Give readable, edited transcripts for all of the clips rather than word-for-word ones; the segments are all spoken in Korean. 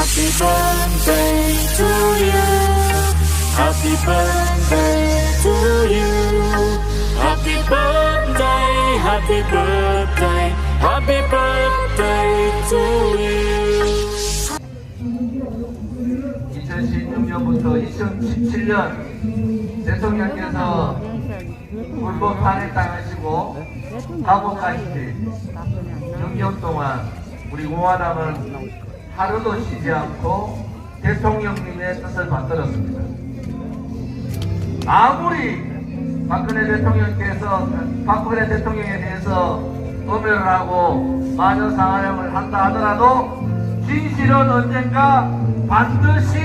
Happy birthday to you. Happy birthday to you. Happy birthday, happy birthday, happy birthday to you. 2016년부터 2017년 대통령께서 불법 탄핵당하시고 감옥가시지 6년 동안 우리 공화당은 하루도 쉬지 않고 대통령님의 뜻을 만들었습니다. 아무리 박근혜 대통령에 대해서 검열을 하고 마녀사냥을 한다 하더라도 진실은 언젠가 반드시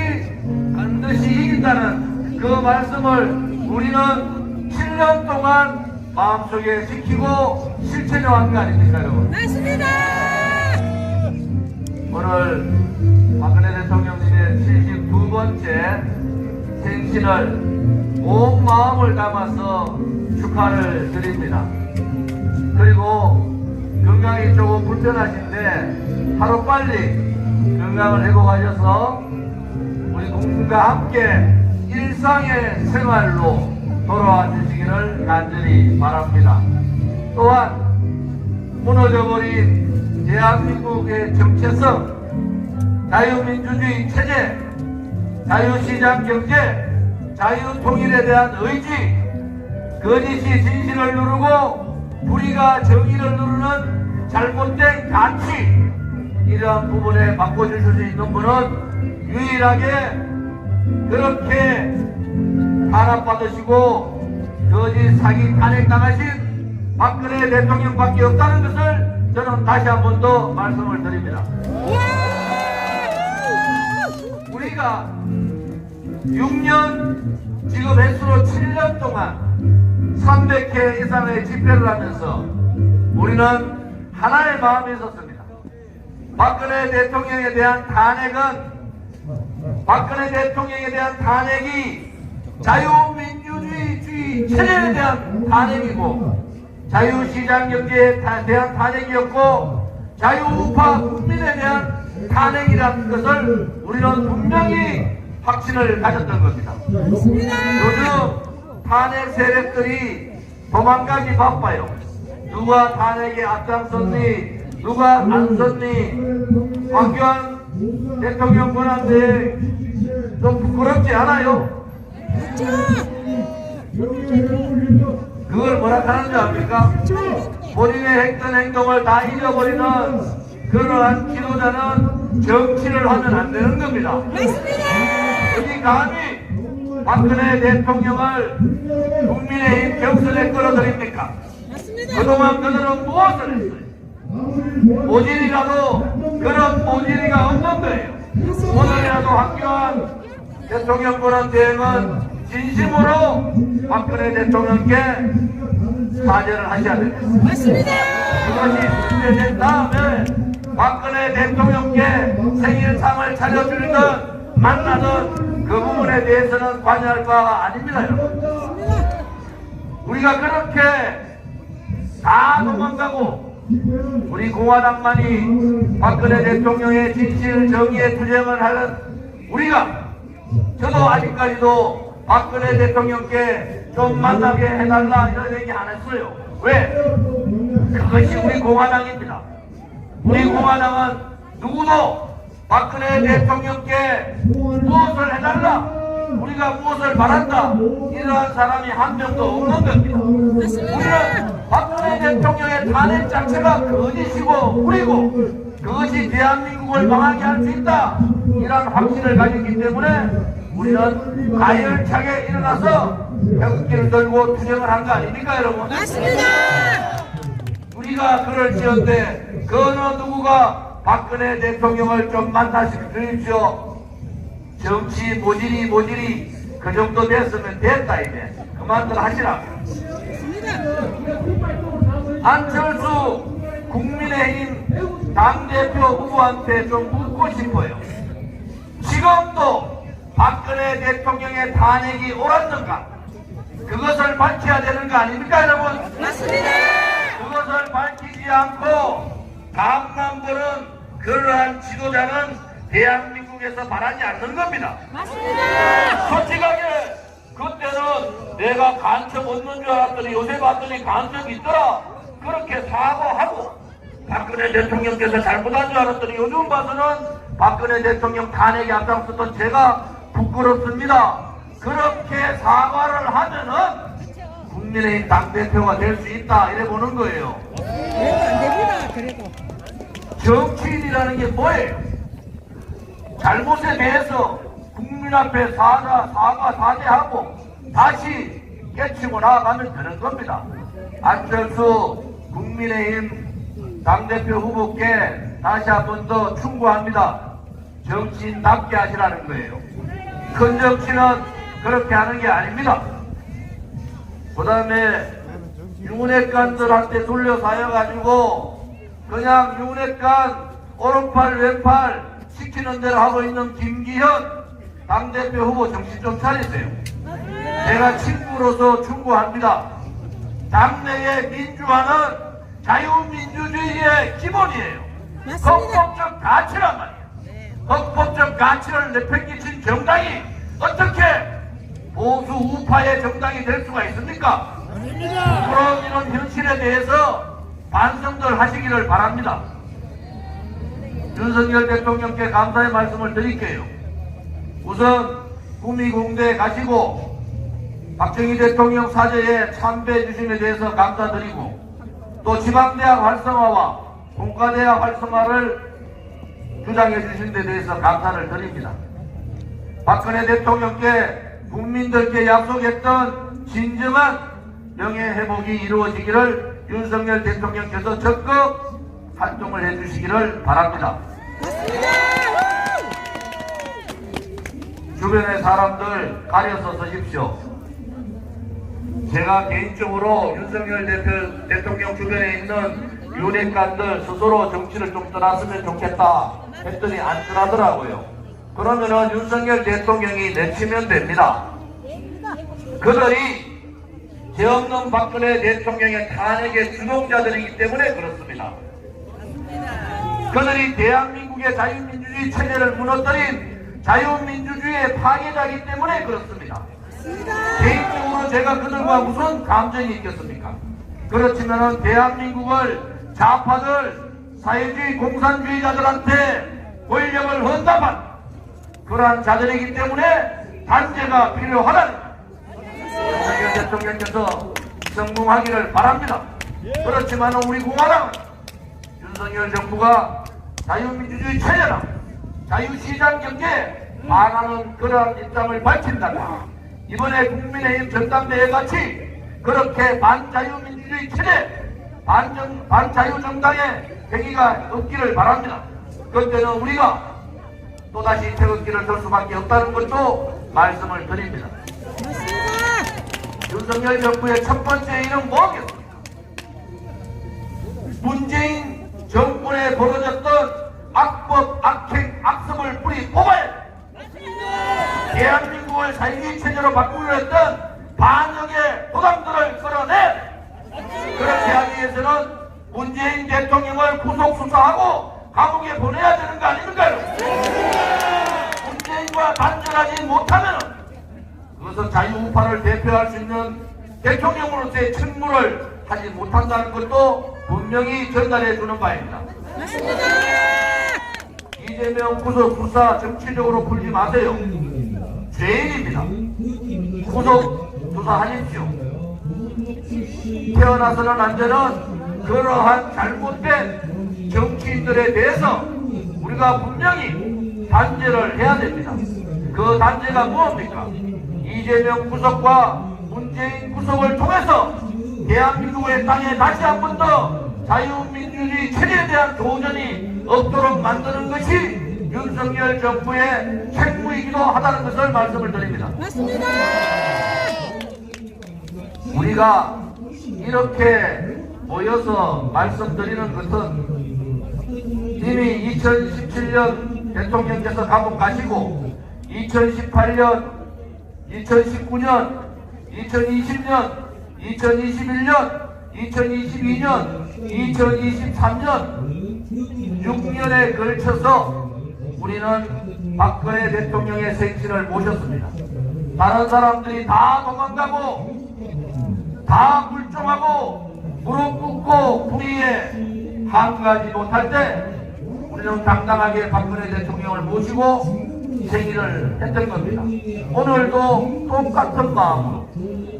이긴다는 그 말씀을 우리는 7년 동안 마음속에 지키고 실천해온 거 아닙니까, 여러분? 맞습니다. 오늘 박근혜 대통령님의 72번째 생신을 온 마음을 담아서 축하를 드립니다. 그리고 건강이 조금 불편하신데 하루빨리 건강을 회복하셔서 우리 국민과 함께 일상의 생활로 돌아와 주시기를 간절히 바랍니다. 또한 무너져버린 대한민국의 정체성, 자유민주주의 체제, 자유시장 경제, 자유통일에 대한 의지, 거짓이 진실을 누르고 불의가 정의를 누르는 잘못된 가치, 이러한 부분에 바꿔주실 수 있는 분은 유일하게 그렇게 탄압받으시고 거짓 사기 탄핵당하신 박근혜 대통령밖에 없다는 것을 저는 다시 한 번 더 말씀을 드립니다. 우리가 6년, 지금 횟수로 7년 동안 300회 이상의 집회를 하면서 우리는 하나의 마음이 있었습니다. 박근혜 대통령에 대한 탄핵이 자유민주주의 체제에 대한 탄핵이고 자유시장 경제에 대한 탄핵이었고 자유우파 국민에 대한 탄핵이라는 것을 우리는 분명히 확신을 가졌던 겁니다. 요즘 탄핵 세력들이 도망가기 바빠요. 누가 탄핵에 앞장섰니, 누가 안 섰니. 황교안 대통령 권한대에 좀 부끄럽지 않아요? 그걸 뭐라 하는 줄 압니까? 본인의 했던 행동을 다 잊어버리는 그러한 지도자는 정치를 하면 안 되는 겁니다. 여기 감히 박근혜 대통령을 국민의힘 경선에 끌어들입니까? 그동안 그들은 무엇을 했어요? 모질이라도 그런 모질이가 없는 거예요. 오늘이라도 황교안 대통령 권한 대행은 진심으로 박근혜 대통령께 사죄를 하셔야 됩니다. 맞습니다. 그것이 준비된 다음에 박근혜 대통령께 생일상을 차려주든 만나든 그 부분에 대해서는 관여할 바가 아닙니다, 여러분. 우리가 그렇게 다 도망가고 우리 공화당만이 박근혜 대통령의 진실 정의에 투쟁을 하는 우리가 저도 아직까지도 박근혜 대통령께 좀 만나게 해달라 이런 얘기 안 했어요. 왜? 그것이 우리 공화당입니다. 우리 공화당은 누구도 박근혜 대통령께 무엇을 해달라, 우리가 무엇을 바란다, 이러한 사람이 한 명도 없는 겁니다. 우리는 박근혜 대통령의 탄핵 자체가 거짓이고 뿌리고 그것이 대한민국을 망하게 할 수 있다, 이런 확신을 가졌기 때문에 우리는 가열차게 일어나서 태극기를 들고 투쟁을 한 거 아닙니까, 여러분? 맞습니다. 우리가 그럴지언데 그 어느 누구가 박근혜 대통령을 좀 만나주십시오. 정치 모질이 그 정도 됐으면 됐다, 이제 그만들 하시라고. 안철수 국민의힘 당대표 후보한테 좀 묻고 싶어요. 지금도 박근혜 대통령의 탄핵이 옳았는가? 그것을 밝혀야 되는 거 아닙니까, 여러분? 맞습니다. 그것을 밝히지 않고 다음 남들은 그러한 지도자는 대한민국 대한민국에서 바라지 않는 겁니다. 맞습니다. 솔직하게 그때는 내가 간첩 없는 줄 알았더니 요새 봤더니 간첩 있더라. 그렇게 사과하고 박근혜 대통령께서 잘못한 줄 알았더니 요즘 봐서는 박근혜 대통령 탄핵에 앞장섰던 제가 부끄럽습니다. 그렇게 사과를 하면은 국민의힘 당대표가 될 수 있다 이래 보는 거예요. 그래도 안 됩니다. 그래도. 정치인이라는 게 뭐예요? 잘못에 대해서 국민 앞에 사과 사죄하고 다시 깨치고 나아가면 되는 겁니다. 안철수 국민의힘 당대표 후보께 다시 한 번 더 충고합니다. 정치인답게 하시라는 거예요. 큰 정치는 그렇게 하는 게 아닙니다. 그 다음에 윤핵관들한테 둘러싸여가지고 그냥 윤핵관 오른팔 왼팔 시키는 대로 하고 있는 김기현 당대표 후보 정신 좀 차리세요. 제가 친구로서 충고합니다. 당내의 민주화는 자유민주주의의 기본이에요. 맞습니다. 헌법적 가치란 말이에요. 헌법적 가치를 내팽개친 정당이 어떻게 보수 우파의 정당이 될 수가 있습니까? 그런 이런 현실에 대해서 반성들 하시기를 바랍니다. 윤석열 대통령께 감사의 말씀을 드릴게요. 우선 구미공대에 가시고 박정희 대통령 사죄에 참배해 주심에 대해서 감사드리고 또 지방대학 활성화와 공과대학 활성화를 주장해 주신 데 대해서 감사를 드립니다. 박근혜 대통령께 국민들께 약속했던 진정한 명예회복이 이루어지기를 윤석열 대통령께서 적극 활동을 해주시기를 바랍니다. 주변의 사람들 가려서 서십시오. 제가 개인적으로 윤석열 대통령 주변에 있는 윤핵관들 스스로 정치를 좀 떠났으면 좋겠다 했더니 안 떠나더라고요. 그러면은 윤석열 대통령이 내치면 됩니다. 그들이 죄 없는 박근혜 대통령의 탄핵의 주동자들이기 때문에 그렇습니다. 그들이 대한민국의 자유민주주의 체제를 무너뜨린 자유민주주의의 파괴자이기 때문에 그렇습니다. 개인적으로 제가 그들과 무슨 감정이 있겠습니까? 그렇지만은 대한민국을 좌파들, 사회주의 공산주의자들한테 권력을 헌납한 그러한 자들이기 때문에 단죄가 필요하다는 윤석열 대통령께서 성공하기를 바랍니다. 그렇지만 우리 공화당은 윤석열 정부가 자유민주주의 체제나 자유시장 경제에 반하는 그러한 입장을 밝힌다면 이번에 국민의힘 전당대회 같이 그렇게 반자유민주주의 체제, 반자유정당의 행위가 없기를 바랍니다. 그때는 우리가 또다시 태극기를 들 수밖에 없다는 것도 말씀을 드립니다. 윤석열 정부의 첫 번째 일은 뭐겠습니까? 문재인 정권에 벌어졌던 악법, 악행, 악습을 뿌리 뽑아야 합니다. 대한민국을 사회주의 체제로 바꾸려 했던 반역의 도당들을 끌어내 그렇게 하기 위해서는 문재인 대통령을 구속 수사하고 감옥에 보내야 되는 거 아닙니까? 문재인과 단절하지 못하면 그것은 자유우파를 대표할 수 있는 대통령으로서의 책무를 하지 못한다는 것도 분명히 전달해 주는 바입니다. 이재명 구속 수사 정치적으로 풀지 마세요. 죄인입니다. 구속 수사하십시오. 태어나서는 안 되는 그러한 잘못된 정치인들에 대해서 우리가 분명히 단죄를 해야 됩니다. 그 단죄가 무엇입니까? 이재명 구속과 문재인 구속을 통해서 대한민국의 땅에 다시 한 번 더 자유민주주의 체제에 대한 도전이 없도록 만드는 것이 윤석열 정부의 책무이기도 하다는 것을 말씀을 드립니다. 맞습니다. 우리가 이렇게 모여서 말씀드리는 것은 이미 2017년 대통령께서 감옥 가시고 2018년, 2019년, 2020년, 2021년, 2022년, 2023년 6년에 걸쳐서 우리는 박근혜 대통령의 생신을 모셨습니다. 다른 사람들이 다 도망가고 다 굴종하고 무릎 꿇고 불의에 항거하지 못할 때 우리는 당당하게 박근혜 대통령을 모시고 생일을 했던 겁니다. 오늘도 똑같은 마음으로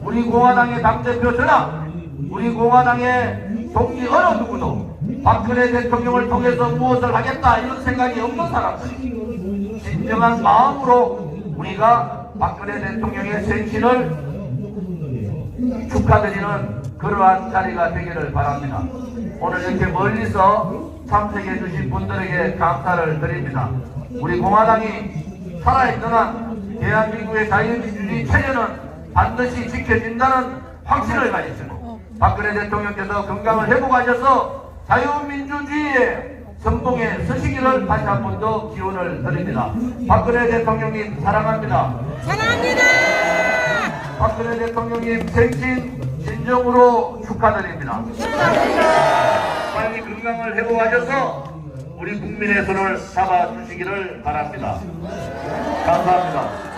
우리 공화당의 당대표 저나 우리 공화당의 동지 어느 누구도 박근혜 대통령을 통해서 무엇을 하겠다 이런 생각이 없는 사람들이 진정한 마음으로 우리가 박근혜 대통령의 생신을 축하드리는 그러한 자리가 되기를 바랍니다. 오늘 이렇게 멀리서 참석해 주신 분들에게 감사를 드립니다. 우리 공화당이 살아있는 한 대한민국의 자유민주주의 체제는 반드시 지켜진다는 확신을 가지시고 박근혜 대통령께서 건강을 회복하셔서 자유민주주의의 선봉에 서시기를 다시 한 번 더 기원을 드립니다. 박근혜 대통령님 사랑합니다. 사랑합니다. 박근혜 대통령님 생신 진정으로 축하드립니다. 빨리 건강을 회복하셔서 우리 국민의 손을 잡아주시기를 바랍니다. 감사합니다.